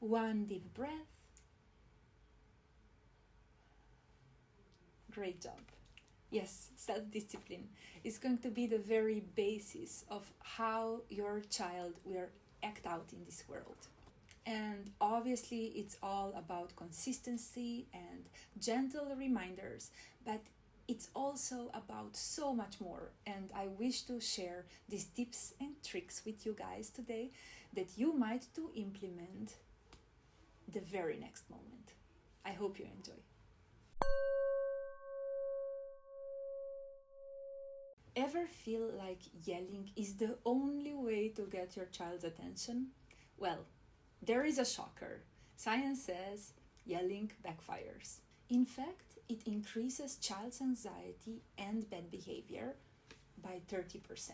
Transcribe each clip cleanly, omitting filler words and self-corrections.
One deep breath. Great job. Yes, self-discipline is going to be the very basis of how your child will act out in this world. And obviously, it's all about consistency and gentle reminders, but it's also about so much more. And I wish to share these tips and tricks with you guys today that you might to implement the very next moment. I hope you enjoy. Ever feel like yelling is the only way to get your child's attention? Well, there is a shocker. Science says yelling backfires. In fact, it increases child's anxiety and bad behavior by 30%.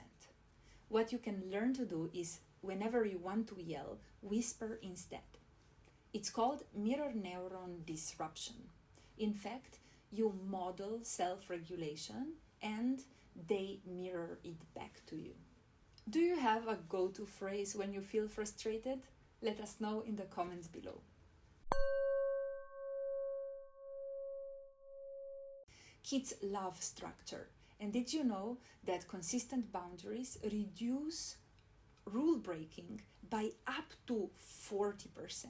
What you can learn to do is, whenever you want to yell, whisper instead. It's called mirror neuron disruption. In fact, you model self-regulation and they mirror it back to you. Do you have a go-to phrase when you feel frustrated? Let us know in the comments below. Kids love structure. And did you know that consistent boundaries reduce rule breaking by up to 40%?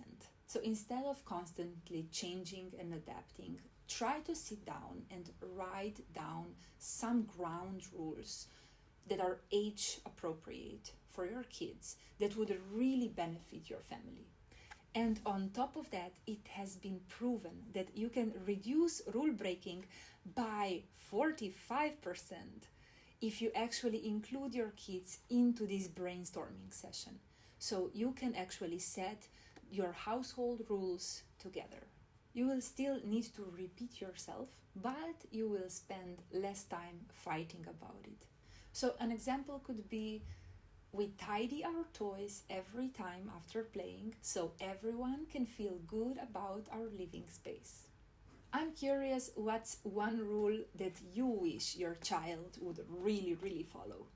So instead of constantly changing and adapting, try to sit down and write down some ground rules that are age appropriate for your kids that would really benefit your family. And on top of that, it has been proven that you can reduce rule breaking by 45% if you actually include your kids into this brainstorming session. So you can actually set your household rules together. You will still need to repeat yourself, but you will spend less time fighting about it. So an example could be, we tidy our toys every time after playing so everyone can feel good about our living space. I'm curious, what's one rule that you wish your child would really follow?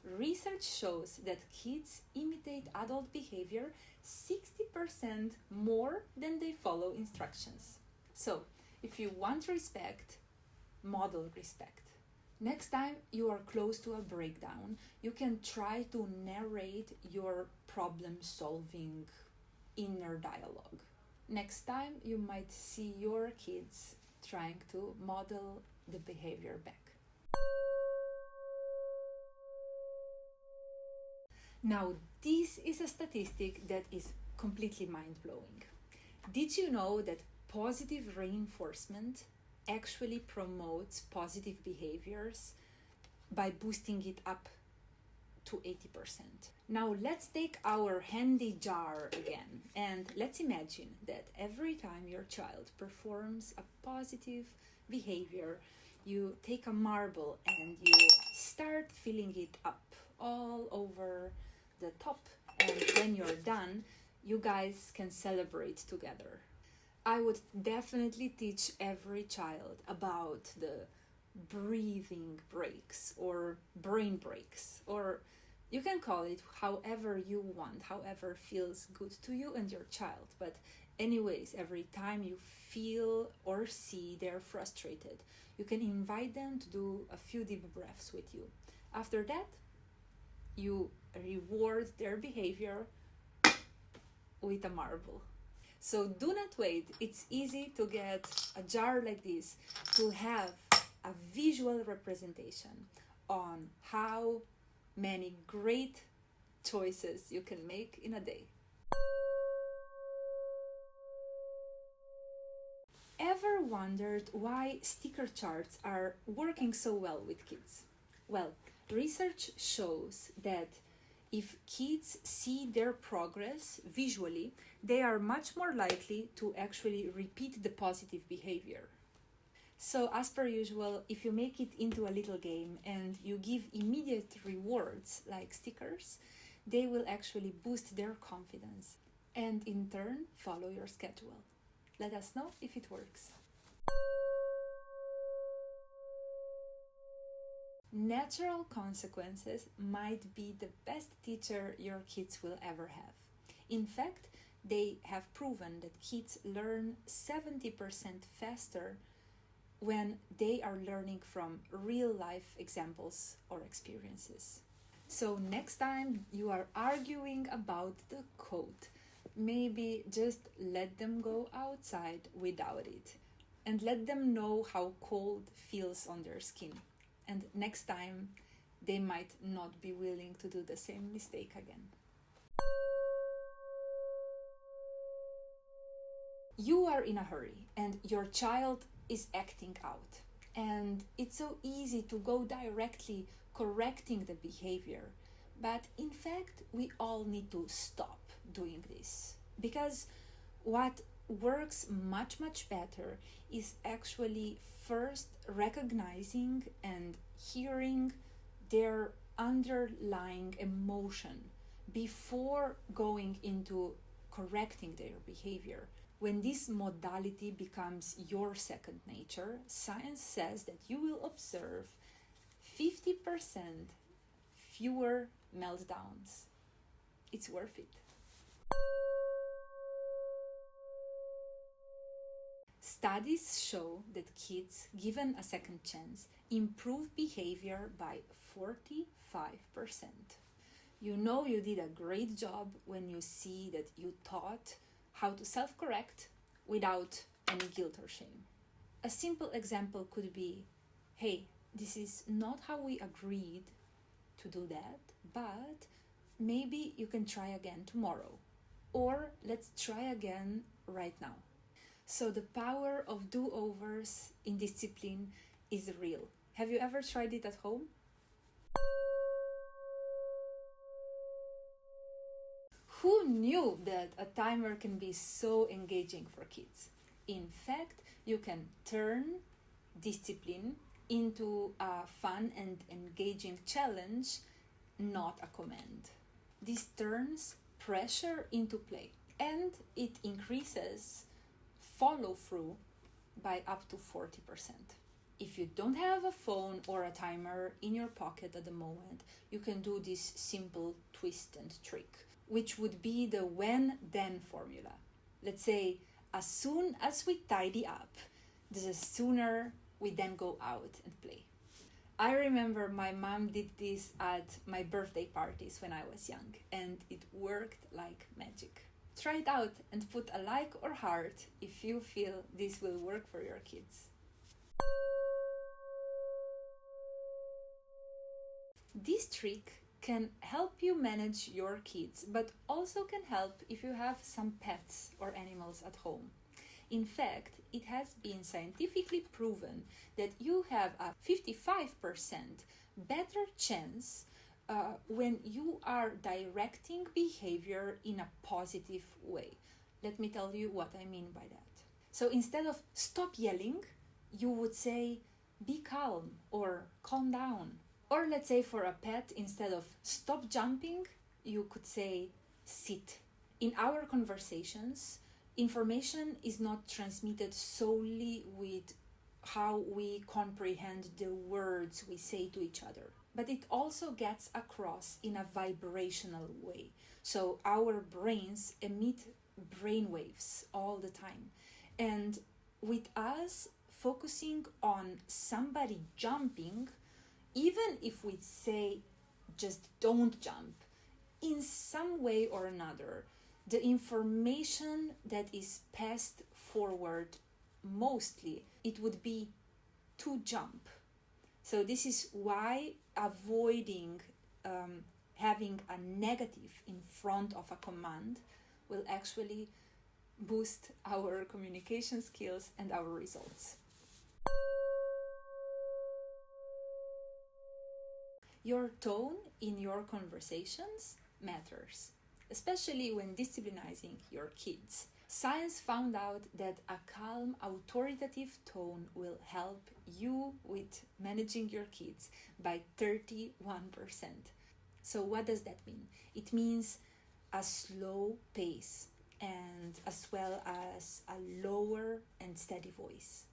Research shows that kids imitate adult behavior 60% more than they follow instructions. So, if you want respect, model respect. Next time you are close to a breakdown, you can try to narrate your problem-solving inner dialogue. Next time you might see your kids trying to model the behavior back. Now, this is a statistic that is completely mind-blowing. Did you know that positive reinforcement actually promotes positive behaviors by boosting it up to 80%? Now, let's take our handy jar again, and let's imagine that every time your child performs a positive behavior, you take a marble and you start filling it up all over the top, and when you're done, you guys can celebrate together. I would definitely teach every child about the breathing breaks or brain breaks, or you can call it however you want, however feels good to you and your child. But anyways, every time you feel or see they're frustrated, you can invite them to do a few deep breaths with you. After that, you reward their behavior with a marble. So do not wait. It's easy to get a jar like this to have a visual representation on how many great choices you can make in a day. Ever wondered why sticker charts are working so well with kids? Well, research shows that if kids see their progress visually, they are much more likely to actually repeat the positive behavior. So as per usual, if you make it into a little game and you give immediate rewards like stickers, they will actually boost their confidence and in turn follow your schedule. Let us know if it works. Natural consequences might be the best teacher your kids will ever have. In fact, they have proven that kids learn 70% faster when they are learning from real life examples or experiences. So next time you are arguing about the code, maybe just let them go outside without it and let them know how cold feels on their skin. And next time they might not be willing to do the same mistake again. You are in a hurry and your child is acting out. And it's so easy to go directly correcting the behavior. But in fact, we all need to stop doing this. Because what works much, much better is actually first recognizing and hearing their underlying emotion before going into correcting their behavior. When this modality becomes your second nature, science says that you will observe 50% fewer meltdowns. It's worth it. Studies show that kids given a second chance improve behavior by 45%. You know you did a great job when you see that you taught how to self-correct without any guilt or shame. A simple example could be, hey, this is not how we agreed to do that, but maybe you can try again tomorrow. Or let's try again right now. So the power of do-overs in discipline is real. Have you ever tried it at home? Who knew that a timer can be so engaging for kids? In fact, you can turn discipline into a fun and engaging challenge, not a command. This turns pressure into play, and it increases follow-through by up to 40%. If you don't have a phone or a timer in your pocket at the moment, you can do this simple twist and trick, which would be the when-then formula. Let's say, as soon as we tidy up, the sooner we then go out and play. I remember my mom did this at my birthday parties when I was young, and it worked like magic. Try it out and put a like or heart if you feel this will work for your kids. This trick can help you manage your kids, but also can help if you have some pets or animals at home. In fact, it has been scientifically proven that you have a 55% better chance when you are directing behavior in a positive way. Let me tell you what I mean by that. So instead of stop yelling, you would say be calm or calm down. Or let's say for a pet, instead of stop jumping, you could say sit. In our conversations, information is not transmitted solely with how we comprehend the words we say to each other, but it also gets across in a vibrational way. So our brains emit brainwaves all the time. And with us focusing on somebody jumping, even if we say just don't jump, in some way or another, the information that is passed forward mostly, it would be to jump. So this is why avoiding having a negative in front of a command will actually boost our communication skills and our results. Your tone in your conversations matters, especially when disciplinizing your kids. Science found out that a calm, authoritative tone will help you with managing your kids by 31%. So what does that mean? It means a slow pace and as well as a lower and steady voice.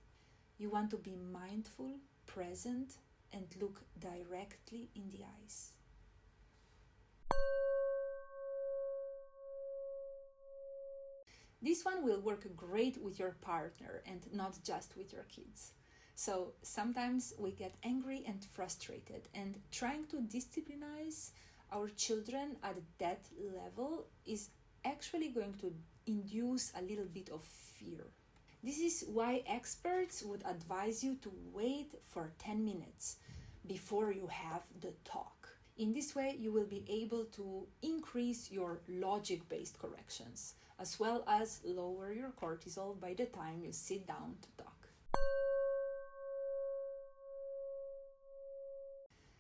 You want to be mindful, present, and look directly in the eyes. This one will work great with your partner and not just with your kids. So sometimes we get angry and frustrated, and trying to disciplinize our children at that level is actually going to induce a little bit of fear. This is why experts would advise you to wait for 10 minutes before you have the talk. In this way, you will be able to increase your logic-based corrections, as well as lower your cortisol by the time you sit down to talk.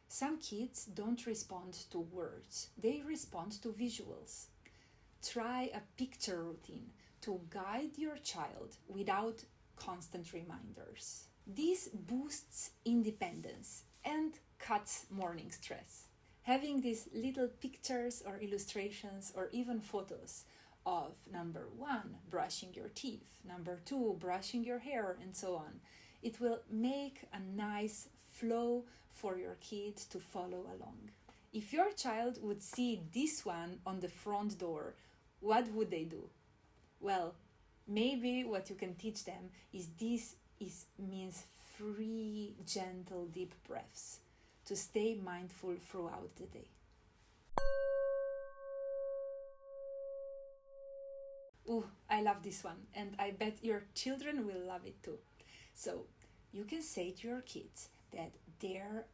Some kids don't respond to words, they respond to visuals. Try a picture routine to guide your child without constant reminders. This boosts independence and cuts morning stress. Having these little pictures or illustrations or even photos of number 1, brushing your teeth, number 2, brushing your hair, and so on, it will make a nice flow for your kid to follow along. If your child would see this one on the front door, what would they do? Well, maybe what you can teach them is means 3 gentle deep breaths to stay mindful throughout the day. Ooh, I love this one, and I bet your children will love it too. So you can say to your kids that there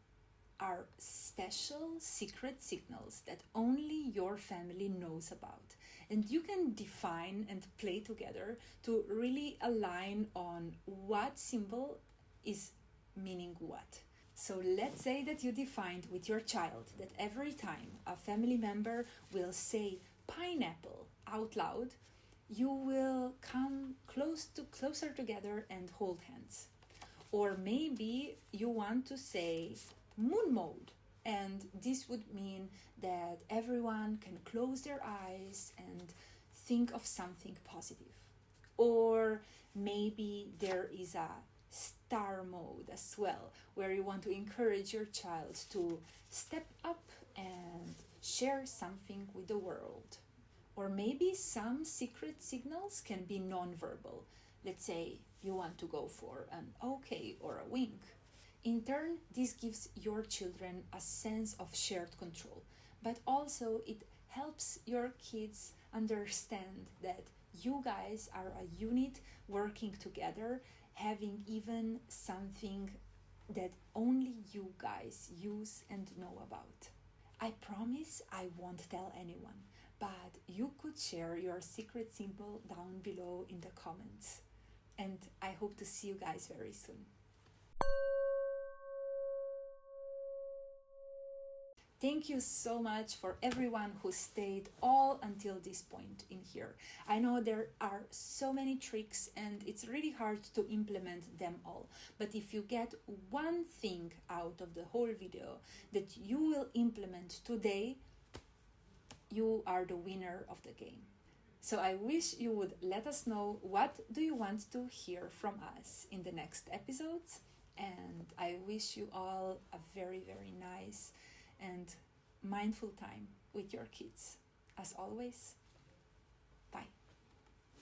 are special secret signals that only your family knows about. And you can define and play together to really align on what symbol is meaning what. So let's say that you defined with your child that every time a family member will say pineapple out loud, you will come closer together and hold hands. Or maybe you want to say moon mode, and this would mean that everyone can close their eyes and think of something positive. Or maybe there is a star mode as well, where you want to encourage your child to step up and share something with the world. Or maybe some secret signals can be non-verbal. Let's say you want to go for an okay or a wink. In turn, this gives your children a sense of shared control, but also it helps your kids understand that you guys are a unit working together, having even something that only you guys use and know about. I promise I won't tell anyone, but you could share your secret symbol down below in the comments. And I hope to see you guys very soon. Thank you so much for everyone who stayed all until this point in here. I know there are so many tricks and it's really hard to implement them all. But if you get one thing out of the whole video that you will implement today, you are the winner of the game. So I wish you would let us know what do you want to hear from us in the next episodes. And I wish you all a very, very nice and mindful time with your kids. As always,